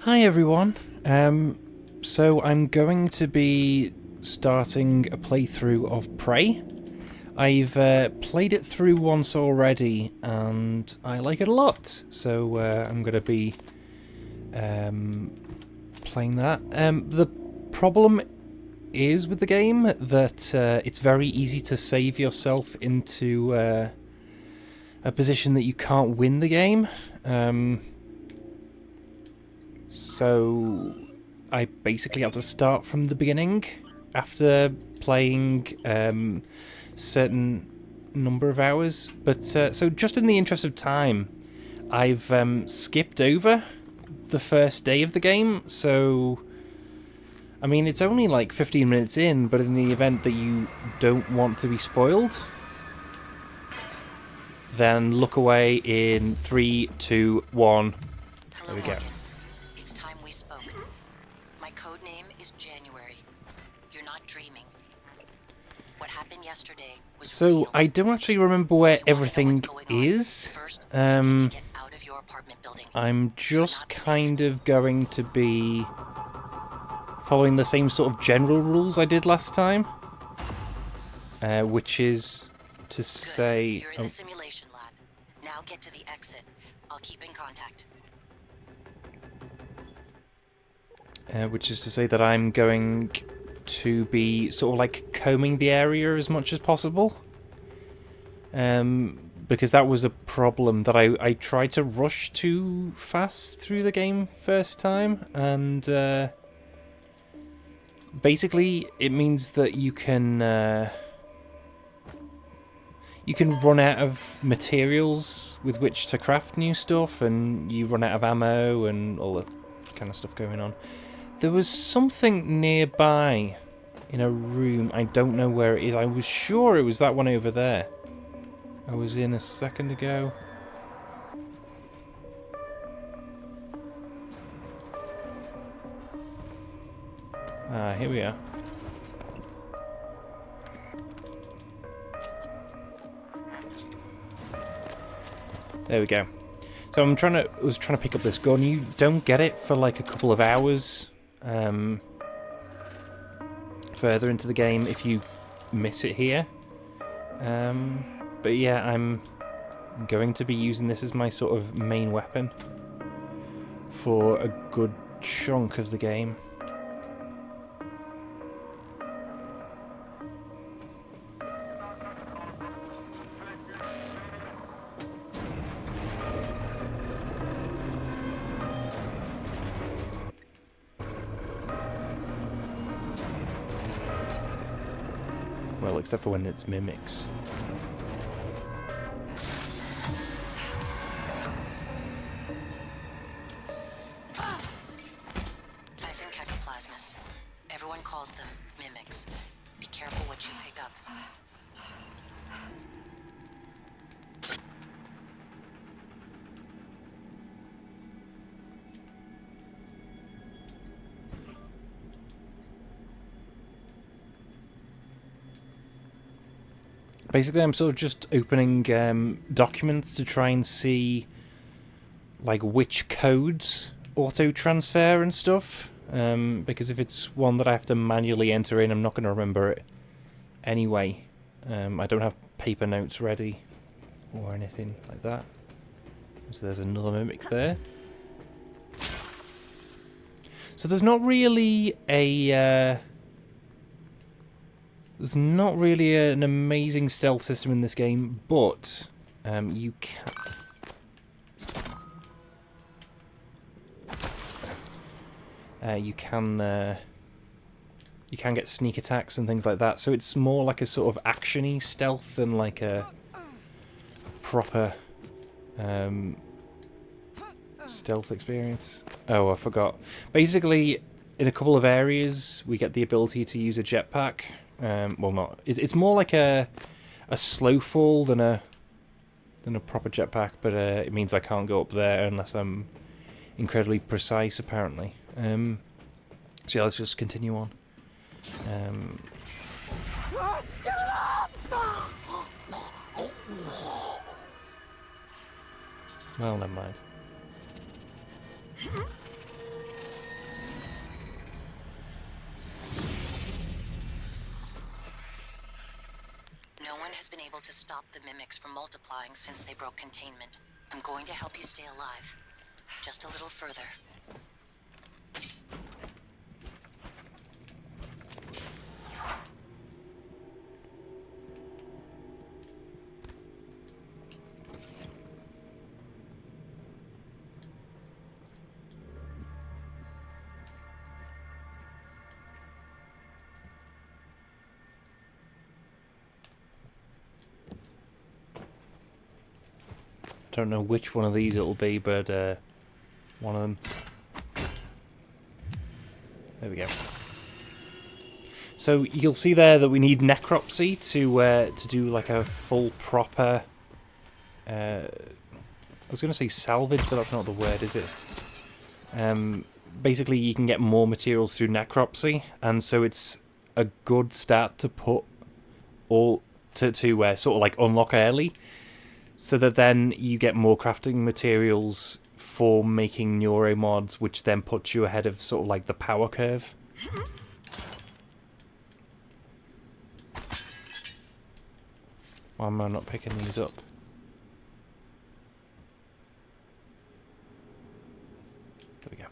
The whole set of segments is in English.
Hi everyone. So I'm going to be starting a playthrough of Prey. I've played it through once already and I like it a lot. So I'm going to be playing that. The problem is with the game that it's very easy to save yourself into a position that you can't win the game. So I basically had to start from the beginning after playing certain number of hours. But so just in the interest of time, I've skipped over the first day of the game. So I mean, it's only like 15 minutes in, but in the event that you don't want to be spoiled, then look away in 3, 2, 1. Hello, There we go. Morgan. It's time we spoke. My code name is January. You're not dreaming. What happened yesterday was So real. I don't actually remember where If you wanna know everything what's going on, is. first, you need to get out of your apartment building. I'm just not safe. kind of going to be following the same sort of general rules I did last time, which is to Good. say, You're in the simulation lab. Now get to the exit. I'll keep in contact. that I'm going to be sort of like combing the area as much as possible. Because that was a problem that I tried to rush too fast through the game first time, and basically it means that you can run out of materials with which to craft new stuff, and you run out of ammo and all that kind of stuff going on. There was something nearby in a room. I don't know where it is. I was sure it was that one over there. I was in a second ago. Ah, here we are. There we go. So I was trying to pick up this gun. You don't get it for like a couple of hours further into the game if you miss it here. But yeah, I'm going to be using this as my sort of main weapon for a good chunk of the game. Well, except for when it's mimics. Typhon cacoplasmus. Everyone calls them mimics. Be careful what you pick up. Basically, I'm sort of just opening documents to try and see like which codes auto-transfer and stuff. Because if it's one that I have to manually enter in, I'm not going to remember it anyway. I don't have paper notes ready or anything like that. So there's another mimic there. So there's not really a... There's not really an amazing stealth system in this game, but you can... you can get sneak attacks and things like that, so it's more like a sort of action-y stealth than like a proper stealth experience. Oh, I forgot. Basically, in a couple of areas, we get the ability to use a jetpack. Well, not. It's more like a slow fall than a proper jetpack, but it means I can't go up there unless I'm incredibly precise, apparently. So yeah, let's just continue on. Well, never mind. stopped the mimics from multiplying since they broke containment. I'm going to help you stay alive. Just a little further. Don't know which one of these it'll be, but one of them. There we go. So you'll see there that we need necropsy to do like a full proper. I was going to say salvage, but that's not the word, is it? Basically, you can get more materials through necropsy, and so it's a good start to put all to sort of like unlock early. So that then you get more crafting materials for making neuromods, which then puts you ahead of sort of like the power curve. Why am I not picking these up? There we go.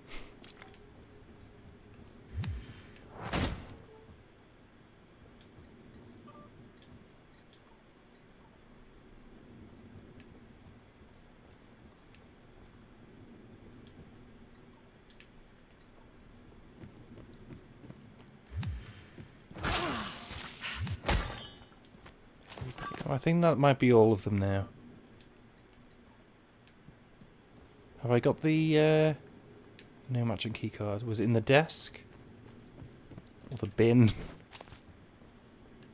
I think that might be all of them now. Have I got the no matching keycard? Was it in the desk? Or the bin?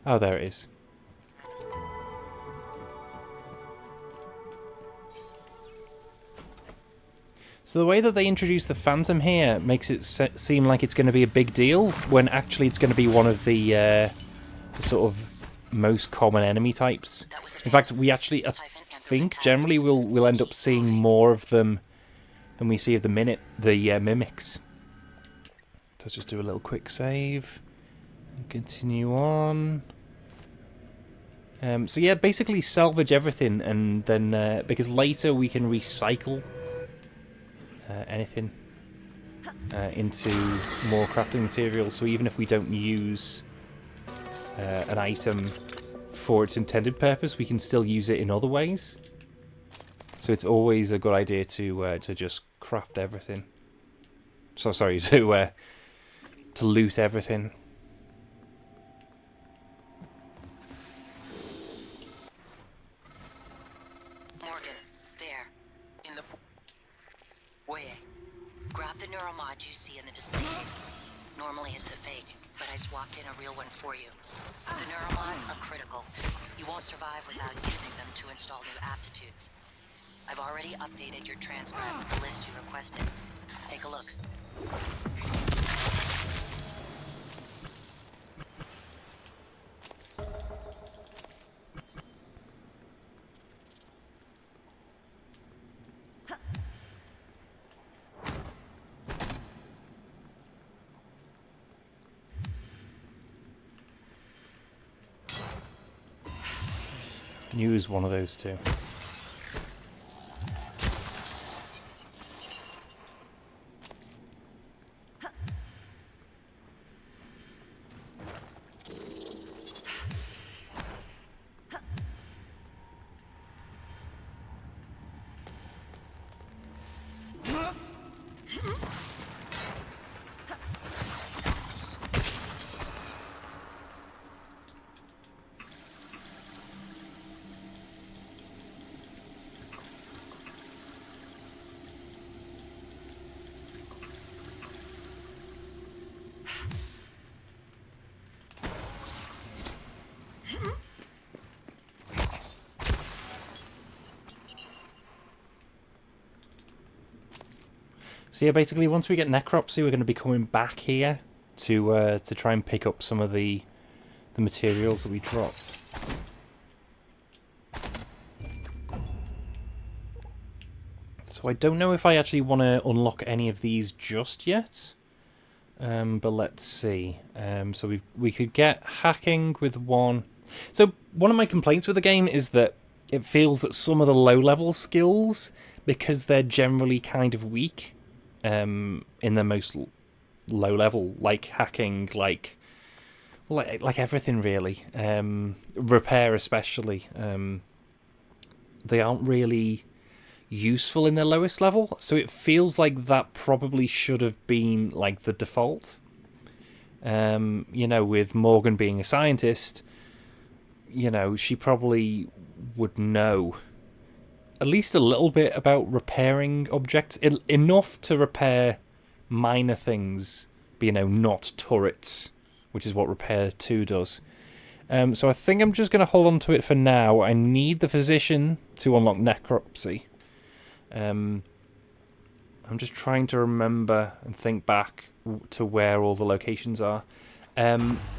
Oh, there it is. So the way that they introduce the Phantom here makes it seem like it's going to be a big deal, when actually it's going to be one of the sort of most common enemy types. In fact, we actually, I think, generally we'll end up seeing more of them than we see of the mimics. So let's just do a little quick save and continue on. So yeah, basically salvage everything, and then because later we can recycle anything into more crafting materials. So even if we don't use an item for its intended purpose, we can still use it in other ways. So it's always a good idea to just craft everything. So sorry, to loot everything. Morgan, there, in the foyer. Grab the neuromod you see in the display case. Normally it's a fake, but I swapped in a real one for you. The neuromods are critical. You won't survive without using them to install new aptitudes. I've already updated your transcript with the list you requested. Take a look. Use one of those two. So yeah, basically once we get necropsy, we're going to be coming back here to try and pick up some of the materials that we dropped. So I don't know if I actually want to unlock any of these just yet, but let's see. So we could get hacking with one. So one of my complaints with the game is that it feels that some of the low-level skills, because they're generally kind of weak in the most low level, like hacking, like everything really, repair especially, they aren't really useful in their lowest level. So it feels like that probably should have been like the default. You know, with Morgan being a scientist, you know, she probably would know at least a little bit about repairing objects, enough to repair minor things, but, you know, not turrets, which is what Repair 2 does. So I think I'm just going to hold on to it for now. I need the physician to unlock necropsy. I'm just trying to remember and think back to where all the locations are.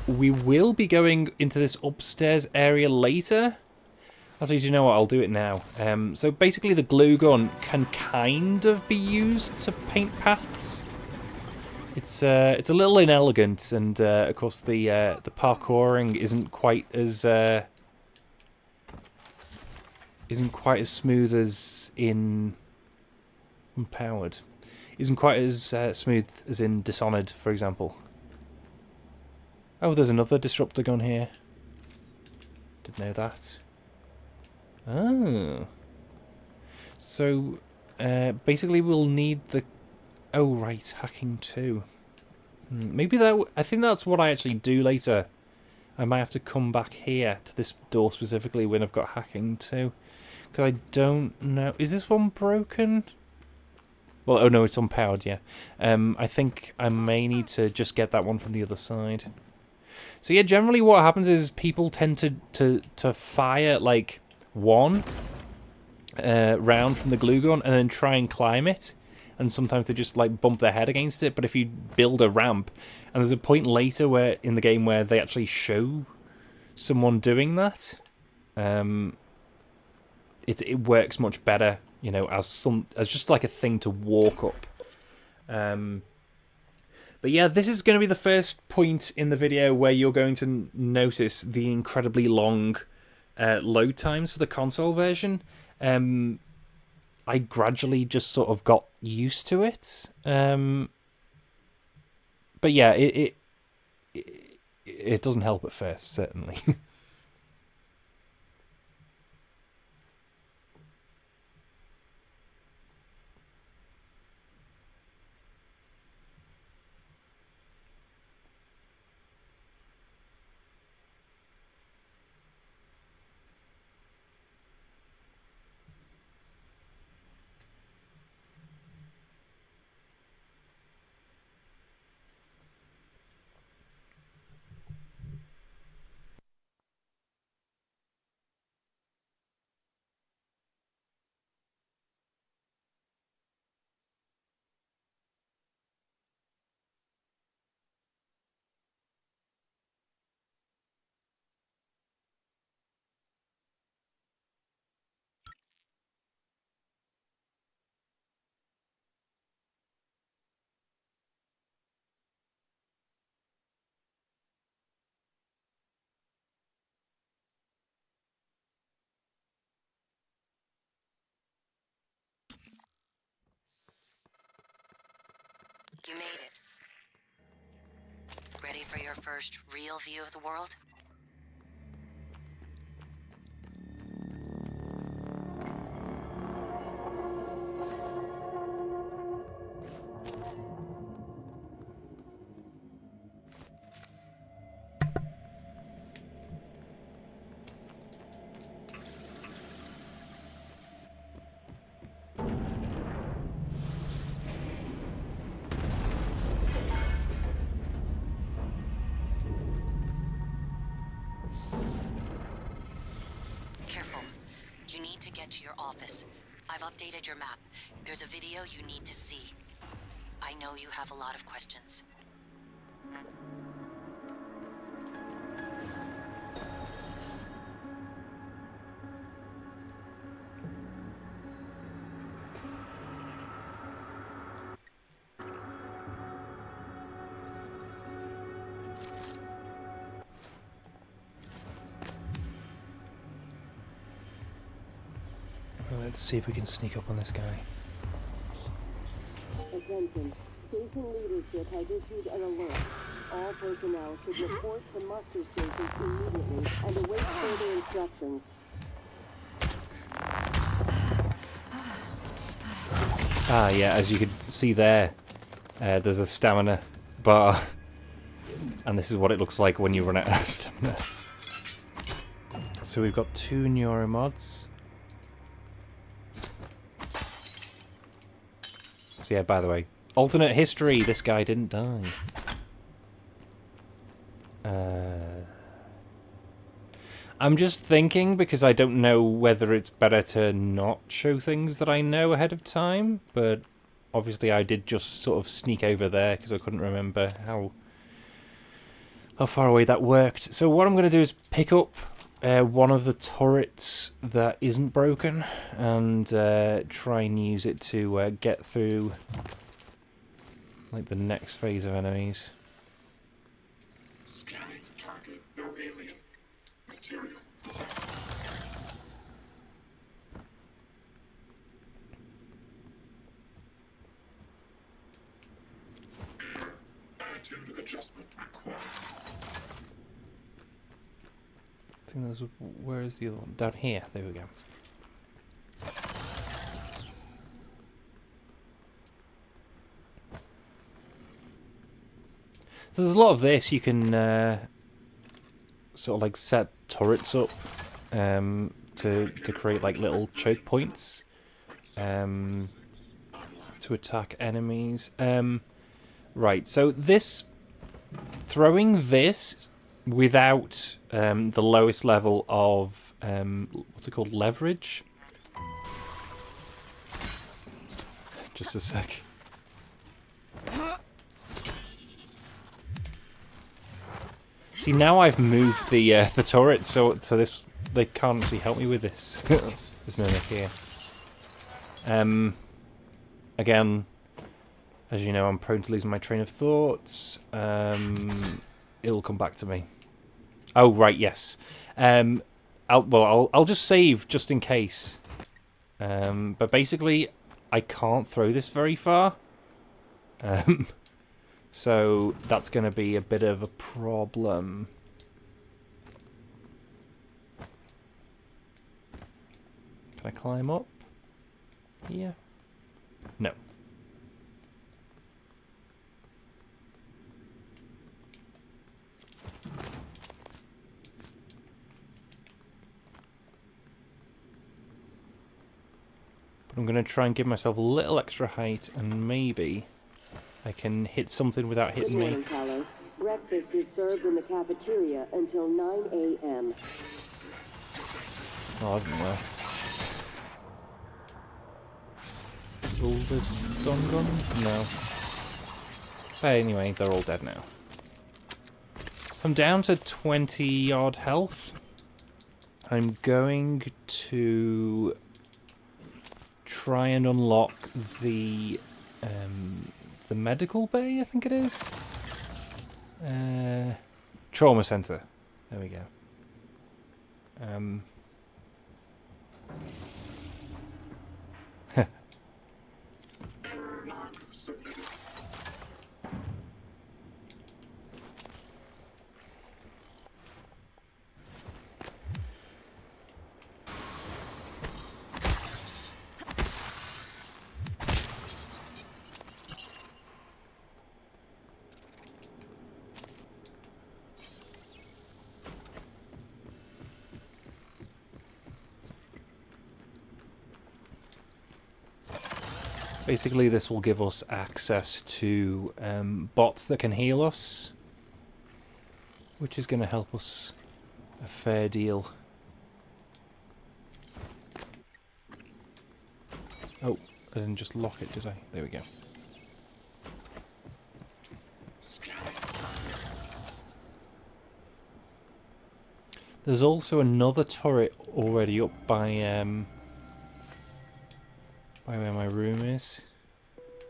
We will be going into this upstairs area later. Actually, do you know what? I'll do it now. So basically the glue gun can kind of be used to paint paths. It's a little inelegant, and of course the parkouring isn't quite as smooth as in Empowered. Isn't quite as smooth as in Dishonored, for example. Oh, there's another disruptor gun here. Didn't know that. Oh. So, basically we'll need the... Oh, right, hacking too. Maybe that... I think that's what I actually do later. I might have to come back here to this door specifically when I've got hacking too. Because I don't know... Is this one broken? Well, oh no, it's unpowered, yeah. I think I may need to just get that one from the other side. So yeah, generally what happens is people tend to fire, like, one round from the glue gun and then try and climb it. And sometimes they just, like, bump their head against it. But if you build a ramp, and there's a point later where in the game where they actually show someone doing that, it works much better, you know, as just like a thing to walk up. But yeah, this is going to be the first point in the video where you're going to notice the incredibly long load times for the console version. I gradually just sort of got used to it. But yeah, it doesn't help at first, certainly. You made it. Ready for your first real view of the world? Careful. You need to get to your office. I've updated your map. There's a video you need to see. I know you have a lot of questions. Let's see if we can sneak up on this guy. Attention. Station leadership has issued an alert. All personnel should report to muster stations immediately and await further instructions. Ah, yeah, as you can see there, there's a stamina bar. And this is what it looks like when you run out of stamina. So we've got 2 neuromods. So yeah, by the way, alternate history, this guy didn't die. I'm just thinking, because I don't know whether it's better to not show things that I know ahead of time, but obviously I did just sort of sneak over there because I couldn't remember how far away that worked. So what I'm going to do is pick up one of the turrets that isn't broken and try and use it to get through like the next phase of enemies. Scanning target, no alien material. Attitude adjustment required. I think there's where is the other one? Down here. There we go. So there's a lot of this. You can sort of like set turrets up to create like little choke points to attack enemies. Right. So this throwing this without the lowest level of what's it called, leverage. Just a sec. See, now I've moved the turret, so this they can't actually help me with this. This mimic here. Again, as you know, I'm prone to losing my train of thoughts. It'll come back to me. Oh right, yes. I'll just save just in case. But basically, I can't throw this very far. So that's going to be a bit of a problem. Can I climb up? Yeah. No. But I'm going to try and give myself a little extra height, and maybe I can hit something without hitting Good me. morning, Carlos. Breakfast is served in the cafeteria until 9 a.m. Oh, I don't know. Is all this stun gone? No. But anyway, they're all dead now. I'm down to 20 odd health. I'm going to try and unlock the medical bay, I think it is. Trauma center. There we go. Log submitted. Basically, this will give us access to bots that can heal us, which is going to help us a fair deal. Oh, I didn't just lock it, did I? There we go. There's also another turret already up by where my room is.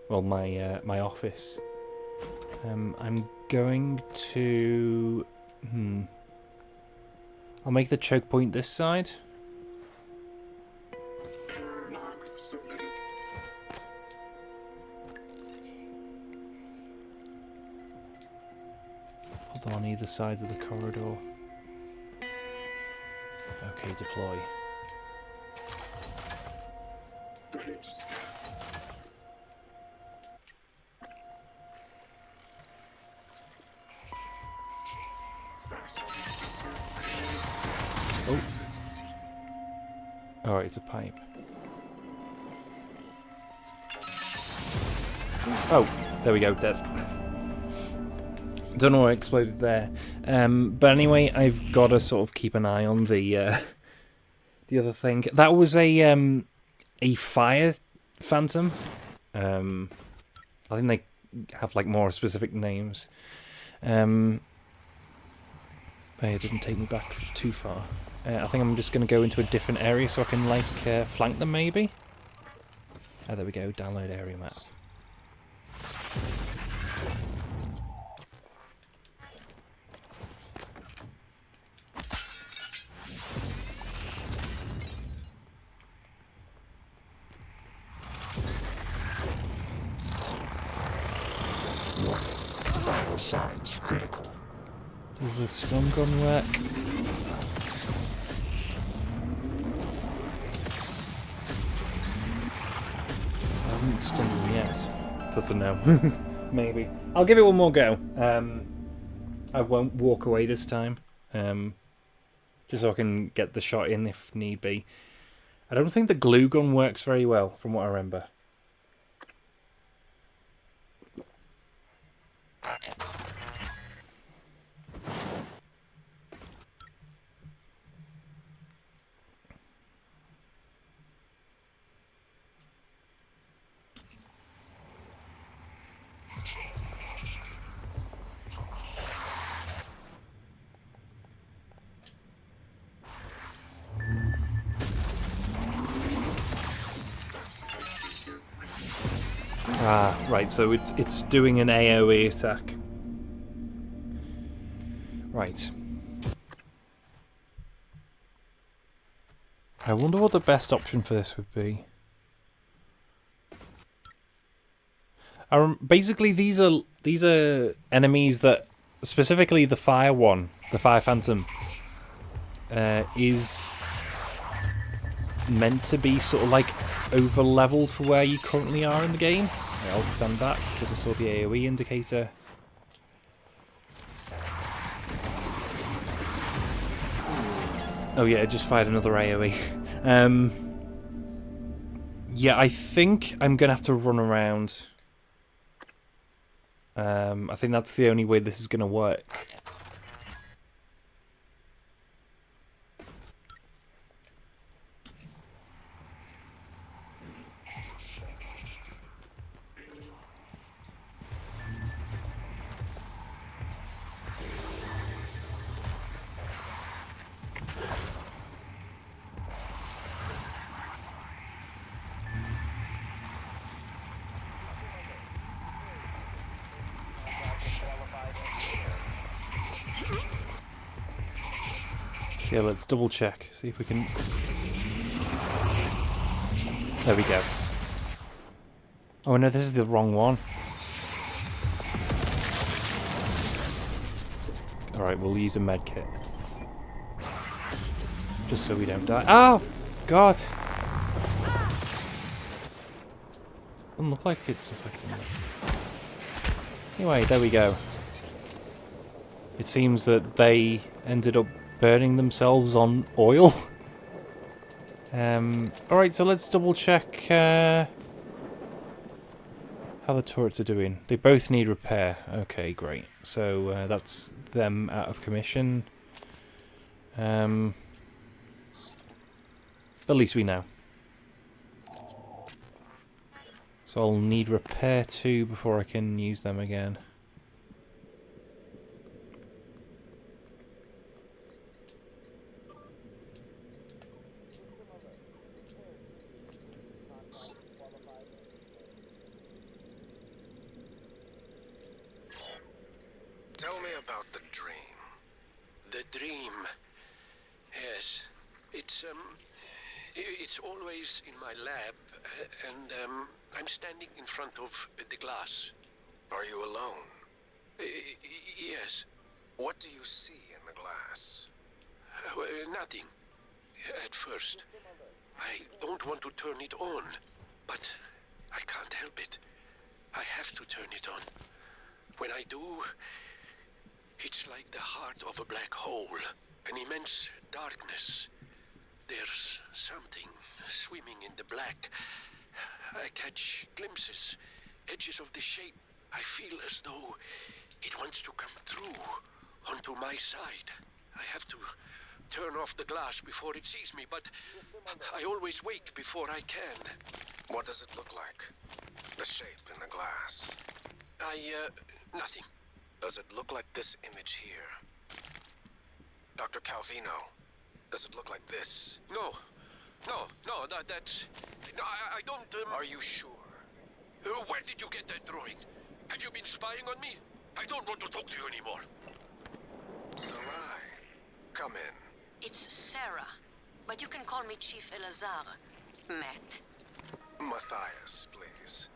Well, my office. I'm going to... I'll make the choke point this side. Mark submitted. Hold on either sides of the corridor. Okay, deploy. Ready to scan. Oh. Alright, it's a pipe. Oh, there we go, dead. Don't know what exploded there. But anyway, I've got to sort of keep an eye on the other thing. That was a fire phantom. I think they have like more specific names. But it didn't take me back too far. I think I'm just going to go into a different area so I can like flank them maybe. Oh, there we go. Download area map. Vital signs critical. Does the stun gun work? I haven't stunned him yet. That's a no. Maybe. I'll give it one more go. I won't walk away this time. Just so I can get the shot in if need be. I don't think the glue gun works very well, from what I remember. Ah, right, so it's doing an AoE attack. Right. I wonder what the best option for this would be. Basically, these are enemies that, specifically the fire one, the fire phantom, is meant to be sort of like over leveled for where you currently are in the game. I'll stand back because I saw the AoE indicator. Oh yeah, it just fired another AoE. Yeah, I think I'm gonna have to run around. I think that's the only way this is gonna work. Yeah, let's double check, see if we can... There we go. Oh no, this is the wrong one. Alright, we'll use a med kit. Just so we don't die. Oh! God! Doesn't look like it's affecting me. Anyway, there we go. It seems that they ended up burning themselves on oil. Alright, so let's double check how the turrets are doing. They both need repair. Okay, great. So that's them out of commission. At least we know. So I'll need repair too before I can use them again. Tell me about the dream. The dream. Yes. It's always in my lab, and I'm standing in front of the glass. Are you alone? Yes. What do you see in the glass? Nothing. At first. I don't want to turn it on, but I can't help it. I have to turn it on. When I do, it's like the heart of a black hole, an immense darkness. There's something swimming in the black. I catch glimpses, edges of the shape. I feel as though it wants to come through onto my side. I have to turn off the glass before it sees me, but I always wake before I can. What does it look like? The shape in the glass? Nothing. Does it look like this image here? Dr. Calvino, does it look like this? No, that's... No, I don't... Are you sure? Where did you get that drawing? Have you been spying on me? I don't want to talk to you anymore. Sarai, come in. It's Sarah, but you can call me Chief Elazar. Matt. Matthias, please.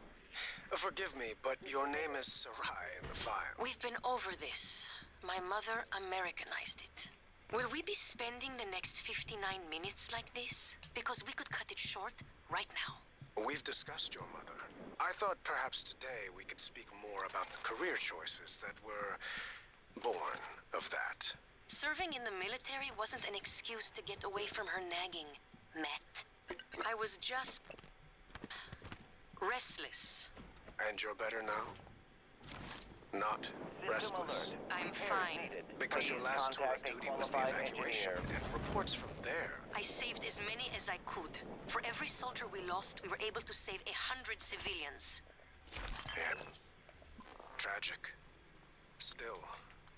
Forgive me, but your name is Sarai in the file. We've been over this. My mother Americanized it. Will we be spending the next 59 minutes like this? Because we could cut it short right now. We've discussed your mother. I thought perhaps today we could speak more about the career choices that were born of that. Serving in the military wasn't an excuse to get away from her nagging, Matt. I was just... restless. And you're better now? Not restless? I'm fine. Because your last tour of duty was the evacuation, and reports from there. I saved as many as I could. For every soldier we lost, we were able to save 100 civilians. And tragic. Still,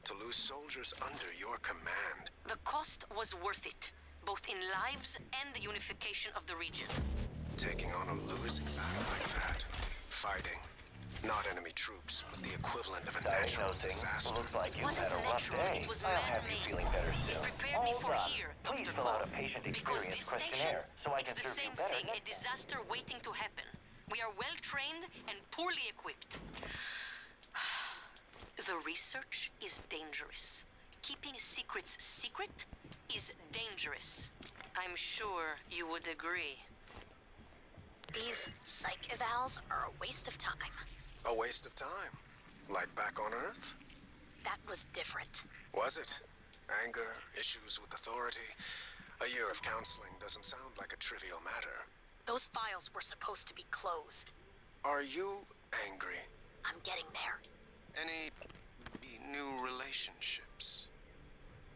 to lose soldiers under your command. The cost was worth it, both in lives and the unification of the region. Taking on a losing battle like that. Fighting. Not enemy troops, but the equivalent of a natural disaster. Looks like It you've wasn't had a rough natural, day. it was I'll have you man-made. feeling better It soon. prepared me for here, Please Dr. fill out a Cole. patient Because experience this station, questionnaire so I it's can the serve same you better thing, a next time. disaster waiting to happen. We are well-trained and poorly equipped. The research is dangerous. Keeping secrets secret is dangerous. I'm sure you would agree. These psych evals are a waste of time. A waste of time. Like back on Earth? That was different. Was it? Anger, issues with authority. A year of counseling doesn't sound like a trivial matter. Those files were supposed to be closed. Are you angry? I'm getting there. Any new relationships?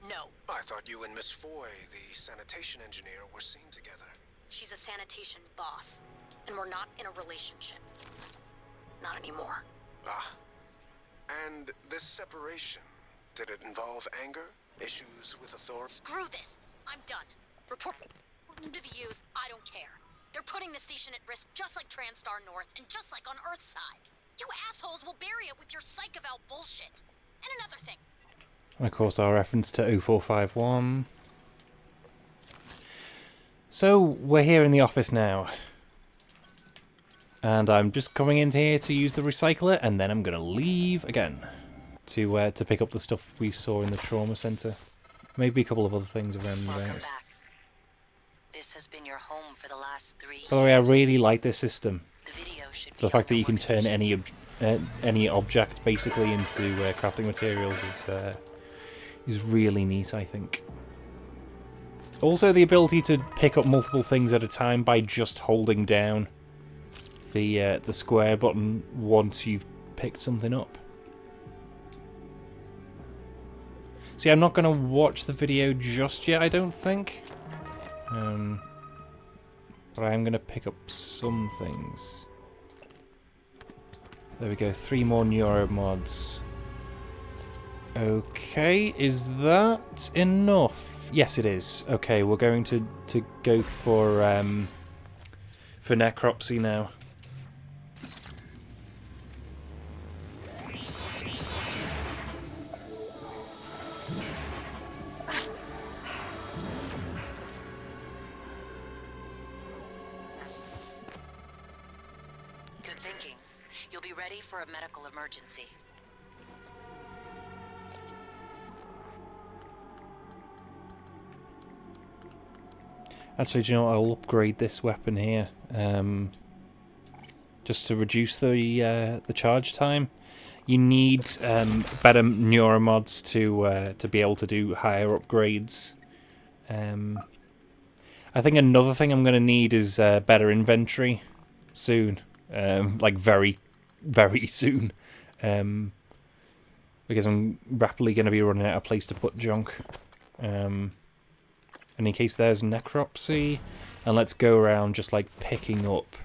No, I thought you and Miss Foy, the sanitation engineer, were seen together. she's a sanitation boss, and we're not in a relationship. Not anymore. Ah. And this separation, did it involve anger? Issues with authority? Screw this. I'm done. Report to the U's. I don't care. They're putting the station at risk just like TranStar North and just like on Earthside. You assholes will bury it with your psych eval bullshit. And another thing. And of course our reference to 0451. So we're here in the office now. And I'm just coming in here to use the recycler, and then I'm going to leave again to pick up the stuff we saw in the trauma center. Maybe a couple of other things around Welcome about. back. This has been your home for the last 3 years. By the way, I really like this system. The video should be The fact on that the you can turn workstation. any object basically into crafting materials is really neat, I think. Also, the ability to pick up multiple things at a time by just holding down the square button once you've picked something up. See, I'm not going to watch the video just yet, I don't think. But I am going to pick up some things. There we go, 3 more neuromods. Okay, is that enough? Yes, it is. Okay, we're going to go for necropsy now. thinking. You'll be ready for a medical emergency. Actually, do you know what? I'll upgrade this weapon here, just to reduce the charge time. You need better neuromods to be able to do higher upgrades. I think another thing I'm going to need is better inventory soon, like very, very soon, because I'm rapidly going to be running out of place to put junk. And in case there's necropsy, and let's go around just like picking up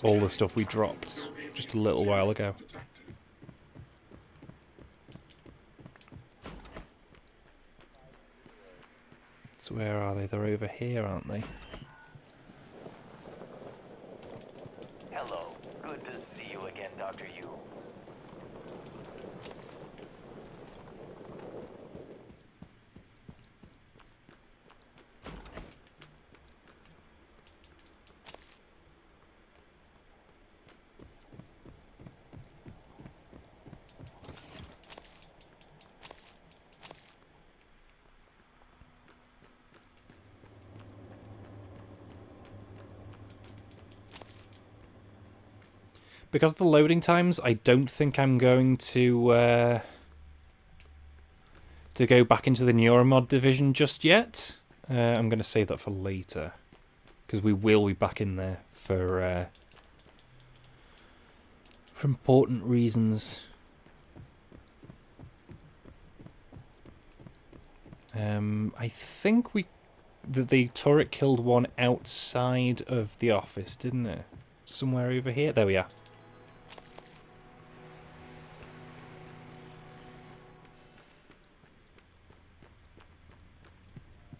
all the stuff we dropped just a little while ago. So where are they? They're over here, aren't they? Hello. Good to see you again, Dr. Yu. Because of the loading times, I don't think I'm going to go back into the Neuromod division just yet. I'm going to save that for later, because we will be back in there for important reasons. I think the turret killed one outside of the office, didn't it? Somewhere over here. There we are.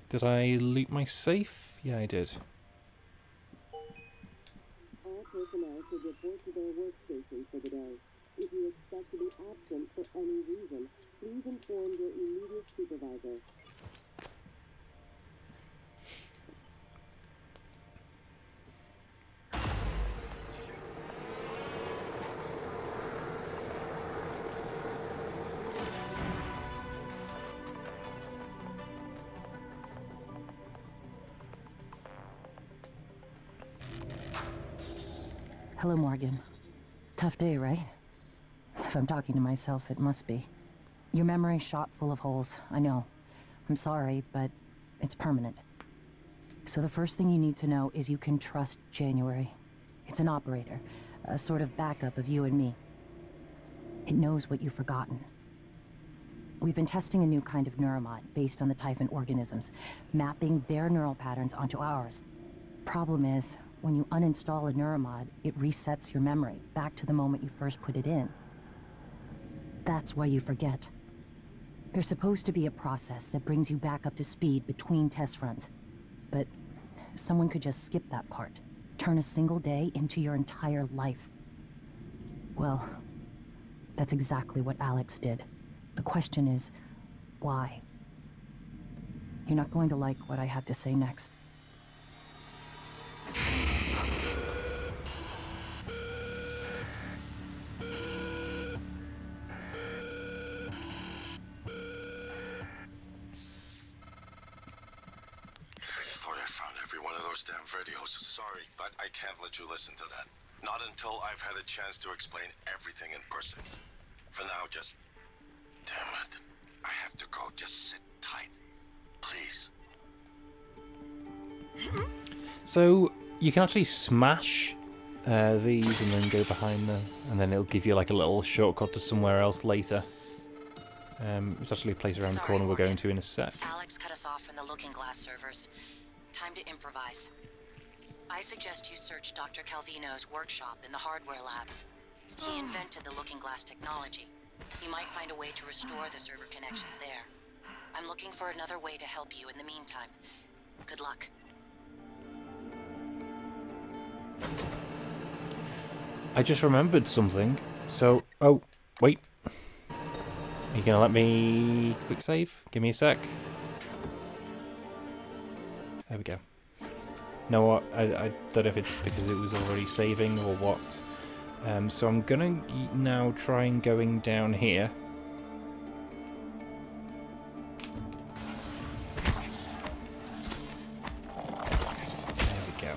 Did I loot my safe? Yeah, I did. All personnel should report to their workstation for the day. If you expect to be absent for any reason, please inform your immediate supervisor. Hello, Morgan. Tough day, right? If I'm talking to myself, it must be. Your memory's shot full of holes, I know. I'm sorry, but it's permanent. So the first thing you need to know is you can trust January. It's an operator, a sort of backup of you and me. It knows what you've forgotten. We've been testing a new kind of neuromod based on the Typhon organisms, mapping their neural patterns onto ours. Problem is, when you uninstall a neuromod, it resets your memory back to the moment you first put it in. That's why you forget. There's supposed to be a process that brings you back up to speed between test runs. But someone could just skip that part, turn a single day into your entire life. Well, that's exactly what Alex did. The question is, why? You're not going to like what I have to say next. Damn videos. Sorry, but I can't let you listen to that. Not until I've had a chance to explain everything in person. For now, just... Damn it. I have to go. Just sit tight. Please. So, you can actually smash these and then go behind them, and then it'll give you like a little shortcut to somewhere else later. It's actually a place around the corner we're going to in a sec. Alex cut us off from the Looking Glass servers. Time to improvise. I suggest you search Dr. Calvino's workshop in the hardware labs. He invented the Looking Glass technology. You might find a way to restore the server connections there. I'm looking for another way to help you in the meantime. Good luck. I just remembered something. So, oh, wait. Are you gonna let me quick save? Give me a sec. There we go. No, I don't know if it's because it was already saving or what. So I'm gonna now try and going down here. There we go.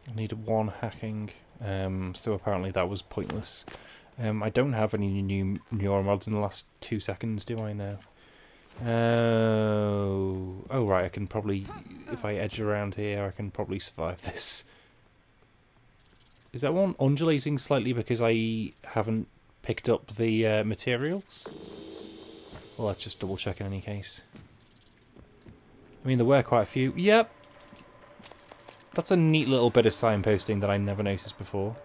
I needed 1 hacking, so apparently that was pointless. I don't have any new neuromods in the last 2 seconds, do I now? Oh right, I can probably, if I edge around here, I can probably survive this. Is that one undulating slightly because I haven't picked up the materials? Well, let's just double check in any case. I mean, there were quite a few. Yep. That's a neat little bit of signposting that I never noticed before.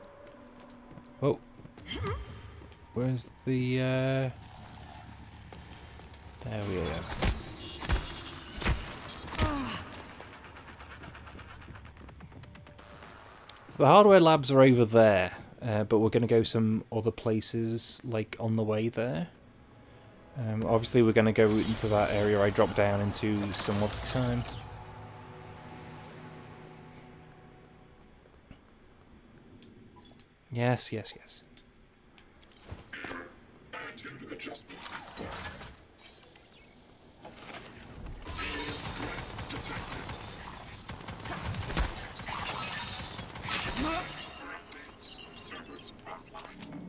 Oh. Where's the, There we go. So the hardware labs are over there, but we're going to go some other places, like, on the way there. Obviously we're going to go into that area I dropped down into some other time. Yes, yes, yes. Attitude adjustment. Servers offline.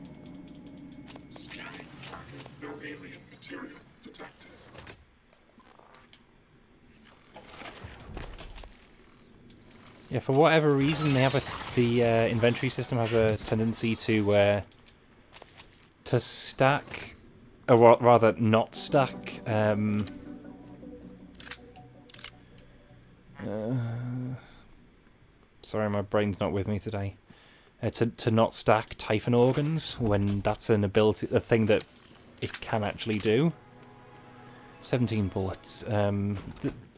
Scanning target. No alien material detected. Yeah, for whatever reason, they have the inventory system has a tendency to stack, or rather not stack. Sorry, my brain's not with me today. To not stack Typhon organs when that's an ability, a thing that it can actually do. 17 bullets.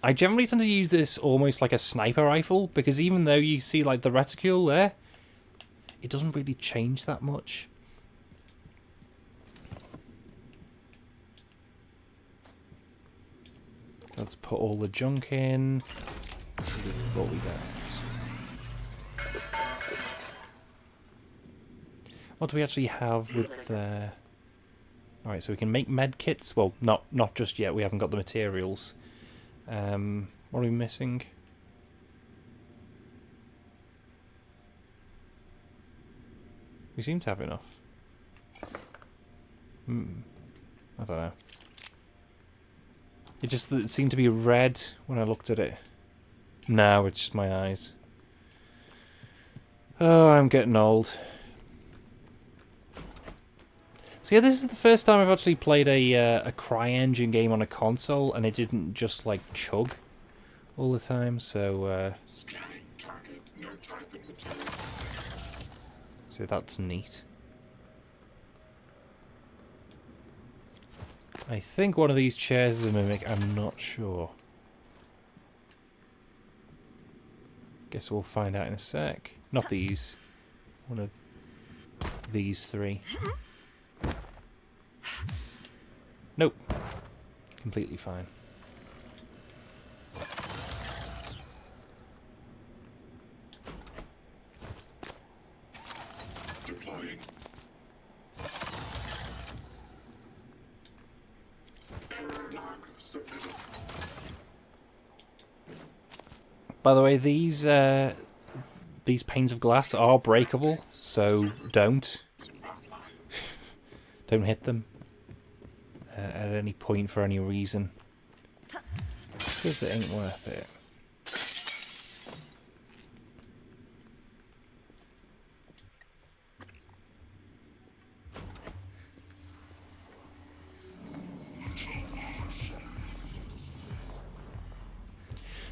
I generally tend to use this almost like a sniper rifle, because even though you see like the reticule there, it doesn't really change that much. Let's put all the junk in. Let's see what we got. What do we actually have with Alright, so we can make med kits. Well, not just yet. We haven't got the materials. What are we missing? We seem to have enough. I don't know. It seemed to be red when I looked at it. No, it's just my eyes. Oh, I'm getting old. So yeah, this is the first time I've actually played a CryEngine game on a console, and it didn't just like chug all the time. So Scanning target. No Typhon material. so that's neat. I think one of these chairs is a mimic. I'm not sure. Guess we'll find out in a sec. Not these. One of these 3. Nope. Completely fine. Deploying. Error log submitted. By the way, these panes of glass are breakable, so don't hit them at any point for any reason, because it ain't worth it.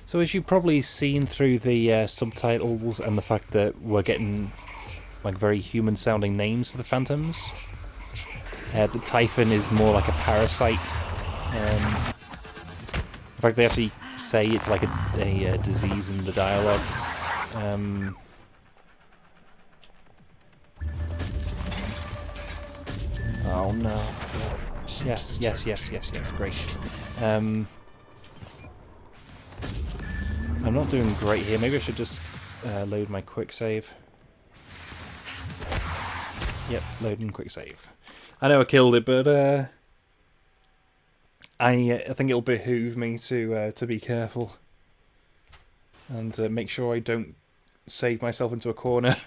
So as you've probably seen through the subtitles and the fact that we're getting like very human sounding names for the phantoms, the Typhon is more like a parasite. In fact, they actually say it's like a disease in the dialogue. Oh no. Yes, yes, yes, yes, yes, great. I'm not doing great here. Maybe I should just load my quick save. Yep, loading quick save. I know I killed it, but I think it'll behoove me to be careful and make sure I don't save myself into a corner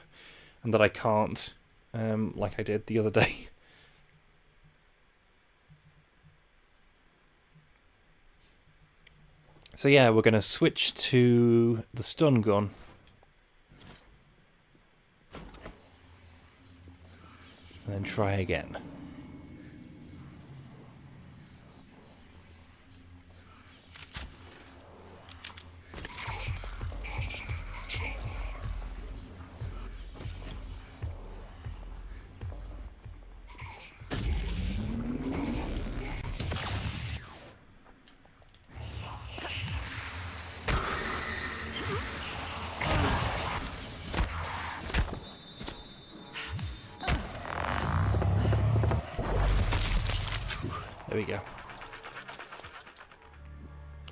and that I can't, like I did the other day. So yeah, we're going to switch to the stun gun. And then try again. There we go.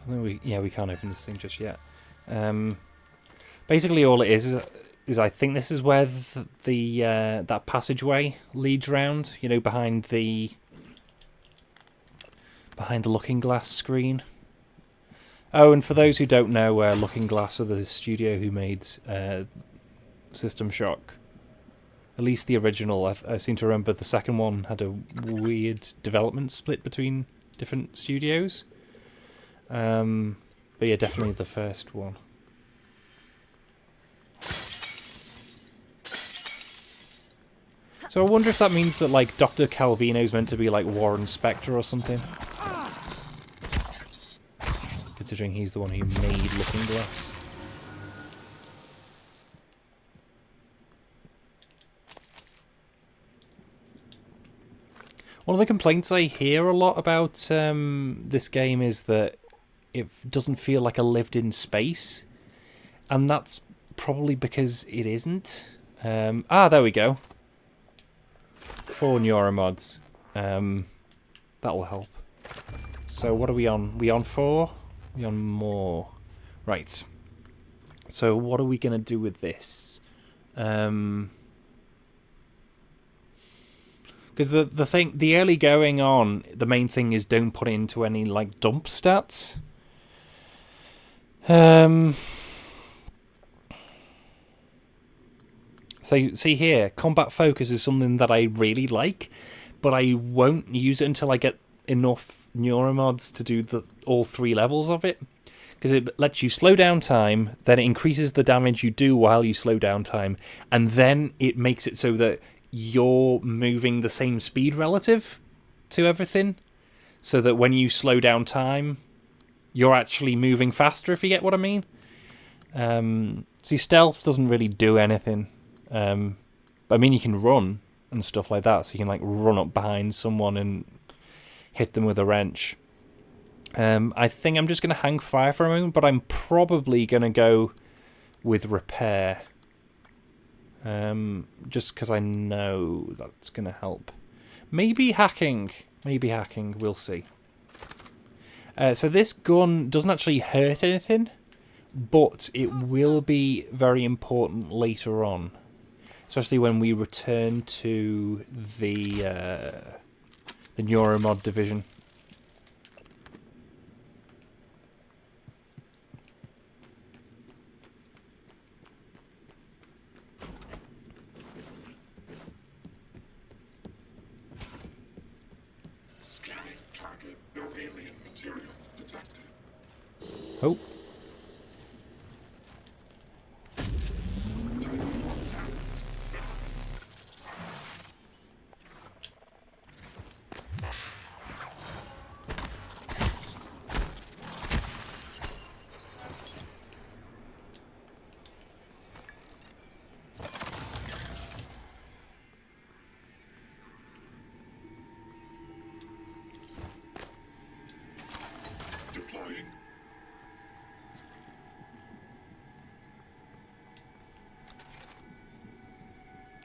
I think we can't open this thing just yet. Basically, all it is I think this is where that passageway leads round. You know, behind the Looking Glass screen. Oh, and for those who don't know, Looking Glass are the studio who made System Shock. At least the original. I seem to remember the second one had a weird development split between different studios. But yeah, definitely the first one. So I wonder if that means that, like, Dr. Calvino's meant to be like Warren Spector or something. Considering he's the one who made Looking Glass. One of the complaints I hear a lot about this game is that it doesn't feel like a lived-in space. And that's probably because it isn't. There we go. 4 neuromods. That'll help. So what are we on? We on 4? We on more? Right. So what are we going to do with this? Because the early going on, the main thing is don't put it into any, like, dump stats. So, see here, combat focus is something that I really like, but I won't use it until I get enough neuromods to do all 3 levels of it. Because it lets you slow down time, then it increases the damage you do while you slow down time, and then it makes it so that you're moving the same speed relative to everything, so that when you slow down time, you're actually moving faster, if you get what I mean. See, stealth doesn't really do anything. I mean, you can run and stuff like that, so you can, like, run up behind someone and hit them with a wrench. I think I'm just going to hang fire for a moment, but I'm probably going to go with repair. Just because I know that's going to help. Maybe hacking. We'll see. So this gun doesn't actually hurt anything, but it will be very important later on. Especially when we return to the Neuromod division. Oh.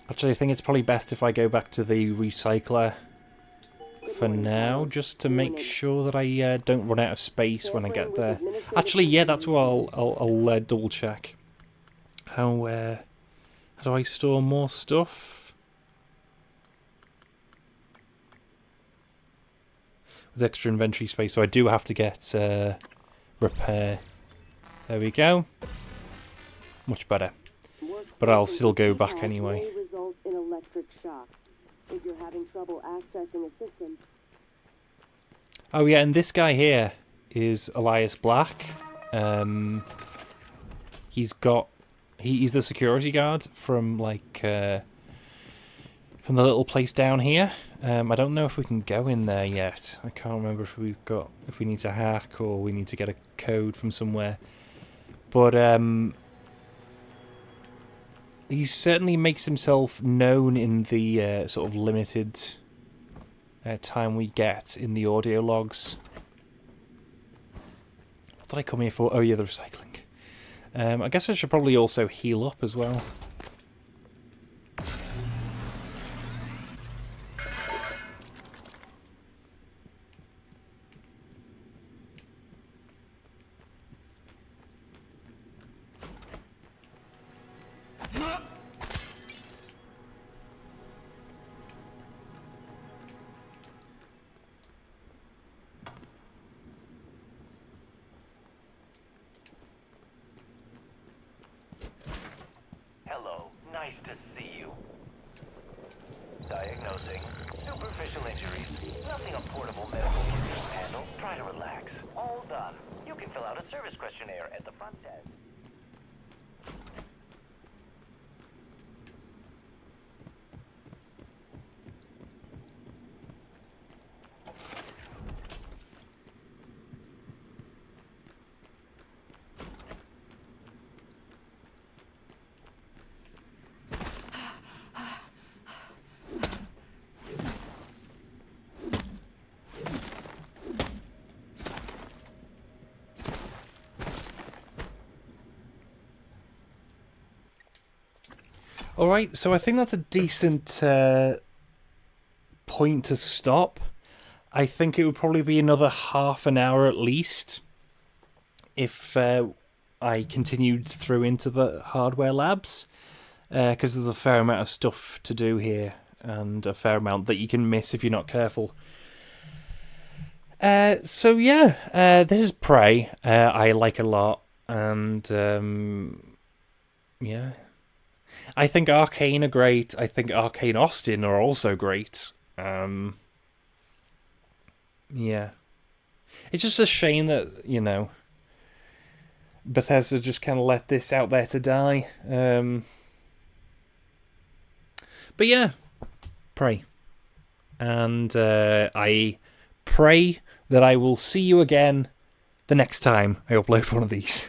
Actually, I think it's probably best if I go back to the recycler for now, just to make sure that I don't run out of space when I get there. Actually, yeah, that's what I'll double check. How do I store more stuff? With extra inventory space, so I do have to get repair. There we go. Much better. But I'll still go back anyway. May result in electric shock. If you're having trouble accessing a system. Oh yeah, and this guy here is Elias Black. He's the security guard from like from the little place down here. I don't know if we can go in there yet. I can't remember if we need to hack or we need to get a code from somewhere. But he certainly makes himself known in the sort of limited time we get in the audio logs. What did I come here for? Oh yeah, the recycling. I guess I should probably also heal up as well. Hello, nice to see you. Diagnosing. Superficial injuries. Nothing a portable medical kit can handle. Try to relax. All done. You can fill out a service questionnaire at the front desk. Alright, so I think that's a decent point to stop. I think it would probably be another half an hour at least if I continued through into the hardware labs, because there's a fair amount of stuff to do here and a fair amount that you can miss if you're not careful. So yeah, this is Prey. I like a lot, and yeah. I think Arcane are great. I think Arcane Austin are also great. Yeah. It's just a shame that, you know, Bethesda just kind of let this out there to die. But yeah, Prey. And I pray that I will see you again the next time I upload one of these.